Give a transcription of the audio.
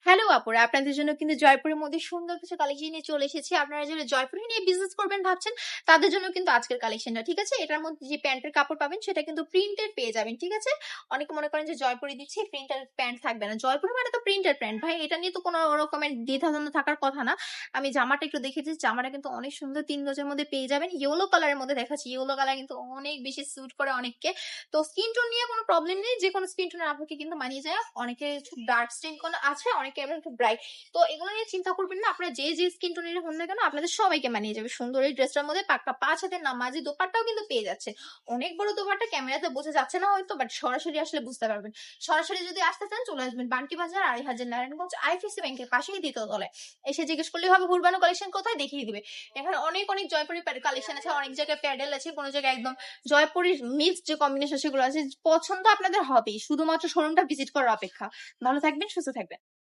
Hello আপুরা, আপনাদের জন্য কিন্তু জয়পুরের মধ্যে সুন্দর কিছু কালেকশন নিয়ে চলে এসেছি। আপনারা যারা জয়পুরে নিয়ে বিজনেস করবেন ভাবছেন, তাদের জন্য কিন্তু আজকের কালেকশনটা ঠিক আছে। এটার মধ্যে যে প্যান্টের কাপড় পাবেন সেটা কিন্তু প্রিন্টেড পেয়ে যাবেন, ঠিক আছে। অনেকে মনে করেন যে জয়পুরে দিচ্ছি প্রিন্টার প্যান্ট থাকবে না, জয়পুরে মানে তো প্রিন্টার প্যান্ট ভাই, এটা নিয়ে তো কোনো রকমের দ্বিধাদ্বন্দ্ব থাকার কথা না। আমি জামাটা একটু দেখেছি, জামাটা কিন্তু অনেক সুন্দর, 3 গজের মধ্যে পেয়ে যাবেন। ইয়েলো কালারের মধ্যে দেখাচ্ছি, ইয়েলো কালার কিন্তু অনেক বেশি স্যুট করে অনেককে। তো স্কিন টোন নিয়ে কোনো প্রবলেম নেই, যে কোনো স্কিন টোনের আপনাকে কিন্তু মানিয়ে যায়। অনেকে ডার্ক স্কিন কোন আছে, অনেকে আবার একটু ব্রাইট। তো এগুলো নিয়ে চিন্তা করবেন না, আপনারা যে যে স্কিন টোনের হন না কেন আপনাদের সবাইকে মানিয়ে যাবে সুন্দর এই ড্রেসটার মধ্যে। পাক্কা 5 হাতের নামাজি দোপাট্টাও কিন্তু পেয়ে যাচ্ছে। অনেক বড় দোপাট্টা, ক্যামেরাতে বোঝা যাচ্ছে না হয়তো, বাট সরাসরি আসলে বুঝতে পারবেন। সরাসরি যদি আসতে চান চলে আসবেন বান্টি বাজার, 2.5 নারায়ণগঞ্জ আইএফএসসি ব্যাংকের পাশেই দ্বিতীয় তলায়। এসে জিজ্ঞেস করলেই হবে ভুরবানো কালেকশন কোথায়, দেখিয়ে দিবে। এখানে অনেক অনেক জয়পুরি কালেকশন আছে, অনেক জায়গায় প্যাডেল আছে, কোনো জায়গায় একদম জয়পুরের মিক্স যে কম্বিনেশন সেগুলো আছে। পছন্দ আপনাদের হবেই, শুধুমাত্র শোরুমটা ভিজিট করার অপেক্ষা। ভালো থাকবেন, সুস্থ থাকবেন।